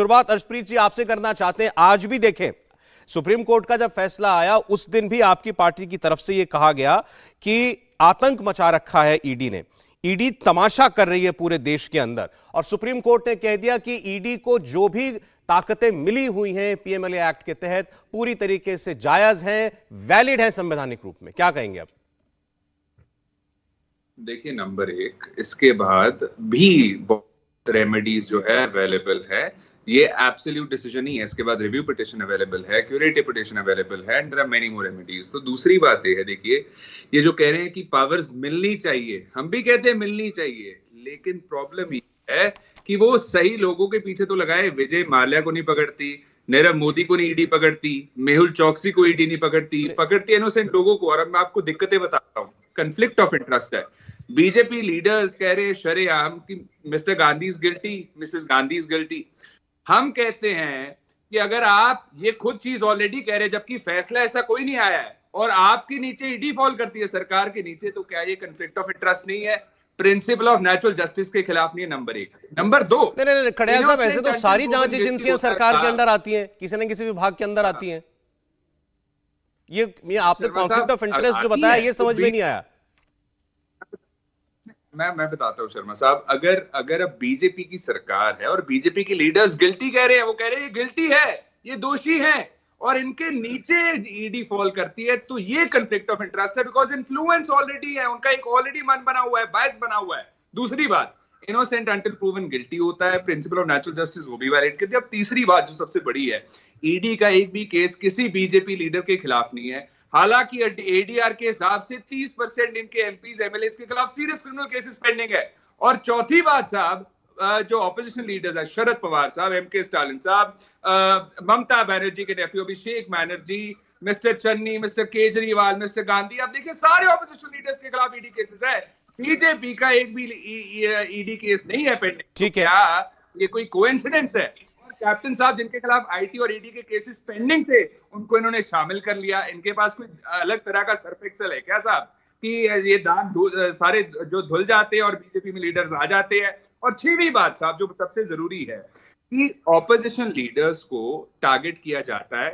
शुरुआत अर्शप्रीत जी आपसे करना चाहते हैं। आज भी देखें, सुप्रीम कोर्ट का जब फैसला आया उस दिन भी आपकी पार्टी की तरफ से यह कहा गया कि आतंक मचा रखा है ईडी ने, ईडी तमाशा कर रही है पूरे देश के अंदर, और सुप्रीम कोर्ट ने कह दिया कि ईडी को जो भी ताकतें मिली हुई हैं पीएमएलए एक्ट के तहत पूरी तरीके से जायज हैं, वैलिड है संवैधानिक रूप में। क्या कहेंगे आप? देखिए, नंबर एक, इसके बाद भी बहुत रेमेडीज जो है अवेलेबल है। ये एब्सोल्यूट डिसीजन नहीं है, इसके बाद रिव्यू पिटिशन अवेलेबल है, क्यूरेटिव पिटिशन अवेलेबल है, and there are many more remedies. तो दूसरी बात ये है, देखिए, ये जो कह रहे हैं कि पावर्स मिलनी चाहिए, हम भी कहते हैं मिलनी चाहिए, लेकिन प्रॉब्लम ये है कि वो सही लोगों के पीछे तो लगाए। विजय माल्या को नहीं पकड़ती, नीरव मोदी को नहीं ईडी पकड़ती, मेहुल चौकसी को ईडी नहीं पकड़ती इनोसेंट लोगों को। और अब मैं आपको दिक्कतें बताता हूँ, कंफ्लिक्ट ऑफ इंटरेस्ट है। बीजेपी लीडर्स कह रहे हैं शरेआम कि mister Gandhi is guilty, Mrs Gandhi is guilty. हम कहते हैं कि अगर आप ये खुद चीज ऑलरेडी कह रहे हैं, जबकि फैसला ऐसा कोई नहीं आया है, और आपके नीचे ईडी फॉल करती है सरकार के नीचे, तो क्या ये कंफ्लिक्ट ऑफ इंटरेस्ट नहीं है? प्रिंसिपल ऑफ नेचुरल जस्टिस के खिलाफ नहीं है, नंबर एक। नंबर दो, नहीं, खड़ेल साहब, ऐसे तो सारी जांच एजेंसियां सरकार के अंडर आती हैं, किसी न किसी विभाग के अंदर आती हैं। ये आपने कॉन्फ्लिक्ट ऑफ इंटरेस्ट जो बताया, ये समझ में नहीं आया। मैं बताता हूँ शर्मा साहब, अगर अब बीजेपी की सरकार है और बीजेपी की लीडर्स गिल्टी कह रहे हैं, वो कह रहे हैं ये गिल्टी है, ये दोषी है, और इनके नीचे ईडी फॉल करती है, तो ये कॉन्फ्लिक्ट ऑफ इंटरेस्ट है, बिकॉज इन्फ्लुएंस ऑलरेडी है, उनका एक ऑलरेडी मन बना हुआ है, बायस बना हुआ है। दूसरी बात, इनोसेंट अंटिल प्रूवन गिल्टी होता है, प्रिंसिपल ऑफ नेचुरल जस्टिस वो भी वैलिड करती है। अब तीसरी बात जो सबसे बड़ी है, ईडी का एक भी केस किसी बीजेपी लीडर के खिलाफ नहीं है। हालांकि एडीआर के हिसाब से 30% इनके एमपीज एमएलएस के खिलाफ सीरियस क्रिमिनल केसेस पेंडिंग है। और चौथी बात साहब, जो ऑपोजिशन लीडर्स है, शरद पवार साहब, एमके स्टालिन साहब, ममता बनर्जी के nephew Abhishek Banerjee, mister Channi, mister Kejriwal, mister Gandhi, आप देखिए सारे ऑपोजिशन लीडर्स के खिलाफ ईडी केसेस है। बीजेपी का एक भी ईडी केस नहीं है पेंडिंग। ठीक है, क्या ये कोई कोइंसिडेंस है? कैप्टन साहब जिनके खिलाफ आईटी और ईडी के केसेस पेंडिंग थे, उनको इन्होंने शामिल कर लिया। इनके पास कोई अलग तरह का सर्फ एक्सेल है क्या साहब कि ये दांत सारे जो धुल जाते हैं और बीजेपी में लीडर्स आ जाते हैं? और छठवीं बात साहब जो सबसे जरूरी है कि ऑपोजिशन लीडर्स को टारगेट किया जाता है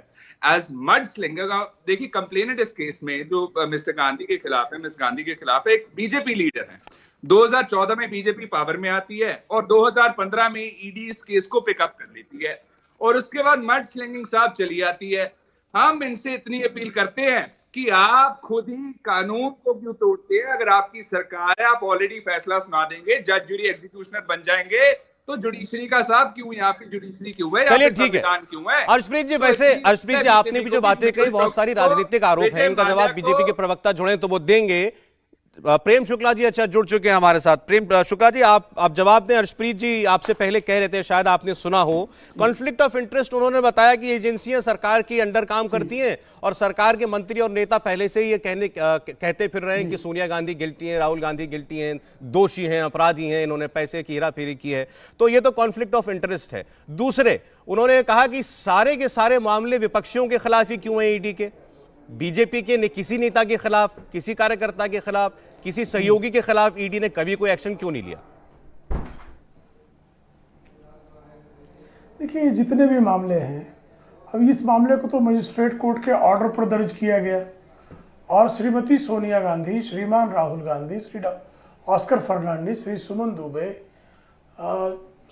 एज मड स्लिंगर। देखिए, कंप्लेनेंट इस केस में जो मिस्टर गांधी के खिलाफ है, मिस गांधी के खिलाफ है, एक बीजेपी लीडर है। 2014 में बीजेपी पावर में आती है और 2015 में ईडी इस केस को पिकअप कर लेती है, और उसके बाद मड स्लिंगिंग साहब चली आती है। हम इनसे इतनी अपील करते हैं कि आप खुद ही कानून को क्यों तोड़ते हैं? अगर आपकी सरकार है, आप ऑलरेडी फैसला सुना देंगे, जज जूरी एग्जीक्यूशनर बन जाएंगे, तो जुडिशरी का साहब क्यों है? आपकी जुडिशरी क्यों है? चलिए ठीक है, क्यों है? अर्शप्रीत जी, वैसे अर्शप्रीत जी आपने भी जो बातें कही, बहुत सारी राजनीतिक आरोप है, इनका जवाब बीजेपी के प्रवक्ता जुड़े तो वो देंगे। प्रेम शुक्ला जी अच्छा जुड़ चुके हैं हमारे साथ। प्रेम शुक्ला जी, आप जवाब दें। अर्शप्रीत जी आपसे पहले कह रहे थे, शायद आपने सुना हो, कॉन्फ्लिक्ट ऑफ इंटरेस्ट उन्होंने बताया कि एजेंसियां सरकार की अंडर काम करती हैं और सरकार के मंत्री और नेता पहले से ही ये कहते फिर रहे हैं कि सोनिया गांधी गिल्टी हैं, राहुल गांधी गिल्टी हैं, दोषी हैं, अपराधी हैं, इन्होंने पैसे की हेराफेरी की है। तो ये तो कॉन्फ्लिक्ट ऑफ इंटरेस्ट है। दूसरे, उन्होंने कहा कि सारे के सारे मामले विपक्षियों के खिलाफ ही क्यों हैं ईडी के, बीजेपी के किसी नेता के खिलाफ, किसी कार्यकर्ता के खिलाफ, किसी सहयोगी के खिलाफ ईडी ने कभी कोई एक्शन क्यों नहीं लिया? देखिए, जितने भी मामले हैं, अब इस मामले को तो मजिस्ट्रेट कोर्ट के ऑर्डर पर दर्ज किया गया, और श्रीमती सोनिया गांधी, श्रीमान राहुल गांधी, श्री ऑस्कर फर्नांडिस, श्री सुमन दुबे,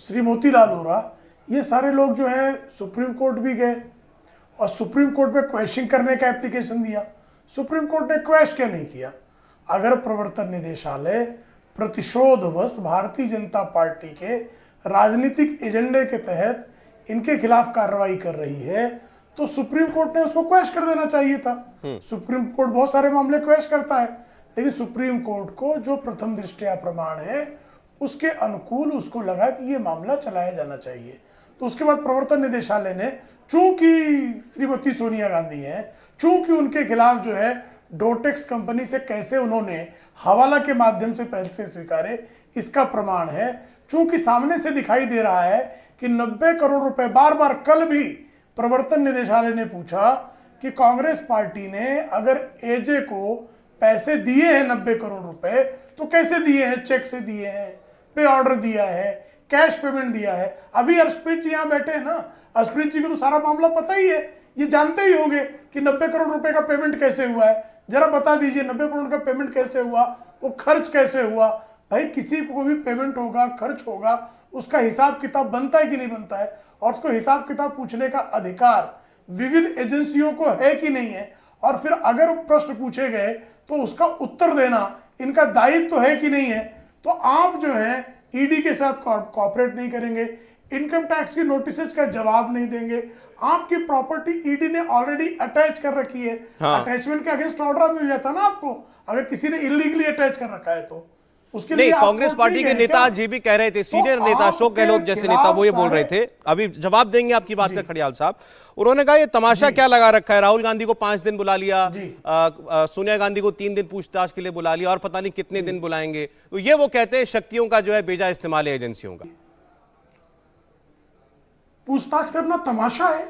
श्री मोतीलाल वोरा, ये सारे लोग जो हैं सुप्रीम कोर्ट भी गए और सुप्रीम कोर्ट में क्वेश्चन करने का एप्लीकेशन दिया। सुप्रीम कोर्ट ने क्वेश्चन क्या नहीं किया? अगर प्रवर्तन निदेशालय प्रतिशोधवश भारतीय जनता पार्टी के राजनीतिक एजेंडे के तहत इनके खिलाफ कार्रवाई कर रही है, तो सुप्रीम कोर्ट ने उसको क्वेश्चन कर देना चाहिए था। सुप्रीम कोर्ट बहुत सारे मामले क्वेश्चन करता है, लेकिन सुप्रीम कोर्ट को जो प्रथम दृष्टया प्रमाण है उसके अनुकूल उसको लगा कि ये मामला चलाया जाना चाहिए। तो उसके बाद प्रवर्तन निदेशालय ने, चूंकि श्रीमती सोनिया गांधी हैं, चूंकि उनके खिलाफ जो है डोटेक्स कंपनी से कैसे उन्होंने हवाला के माध्यम से पैसे स्वीकारे इसका प्रमाण है, चूंकि सामने से दिखाई दे रहा है कि 90 करोड़ रुपए, बार बार कल भी प्रवर्तन निदेशालय ने पूछा कि कांग्रेस पार्टी ने अगर एजे को पैसे दिए हैं 90 करोड़ रुपए, तो कैसे दिए हैं? चेक से दिए हैं, पे ऑर्डर दिया है, कैश पेमेंट दिया है। अभी हर्षप्रीत जी यहाँ बैठे हैं ना, हर्षप्रीत जी को तो सारा मामला पता ही है, ये जानते ही होंगे कि 90 करोड़ रुपए का पेमेंट कैसे हुआ है। जरा बता दीजिए 90 करोड़ का पेमेंट कैसे हुआ, वो खर्च कैसे हुआ। भाई किसी को भी पेमेंट होगा, खर्च होगा, उसका हिसाब किताब बनता है कि नहीं बनता है, और उसको हिसाब किताब पूछने का अधिकार विविध एजेंसियों को है कि नहीं है, और फिर अगर प्रश्न पूछे गए तो उसका उत्तर देना इनका दायित्व तो है कि नहीं है। तो आप जो है ईडी के साथ कोऑपरेट नहीं करेंगे, इनकम टैक्स की नोटिसेज का जवाब नहीं देंगे, आपकी प्रॉपर्टी ईडी ने ऑलरेडी अटैच कर रखी है। हाँ। अटैचमेंट के अगेंस्ट ऑर्डर मिल जाता ना आपको, अगर किसी ने इलीगली अटैच कर रखा है तो उसके नहीं, लिए आप कांग्रेस कोर्ट पार्टी नहीं के गए नेता क्या? जी भी कह रहे थे, सीनियर तो नेता अशोक आपके गहलोत जैसे नेता खिलाफ वो ये बोल रहे सारे- थे। अभी जवाब देंगे आपकी बात का खड़ियाल साहब। उन्होंने कहा ये तमाशा क्या लगा रखा है, राहुल गांधी को 5 दिन बुला लिया, सोनिया गांधी को 3 दिन पूछताछ के लिए बुला लिया, और पता नहीं कितने दिन बुलाएंगे। तो ये वो कहते हैं शक्तियों का जो है बेजा इस्तेमाल है एजेंसियों का। पूछताछ करना तमाशा है।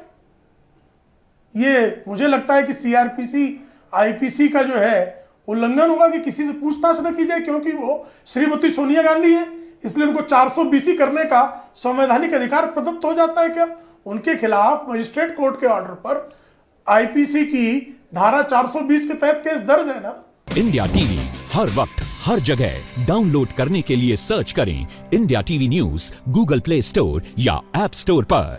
ये मुझे लगता है कि सीआरपीसी आईपीसी का जो है उल्लंघन होगा कि किसी से पूछताछ न की जाए, क्योंकि वो श्रीमती सोनिया गांधी है, इसलिए उनको 420 करने का संवैधानिक अधिकार प्रदत्त हो जाता है क्या? उनके खिलाफ मजिस्ट्रेट कोर्ट के ऑर्डर पर आईपीसी की धारा 420 के तहत केस दर्ज है ना। इंडिया टीवी हर वक्त हर जगह डाउनलोड करने के लिए सर्च करें India TV news Google play store या ऐप स्टोर पर।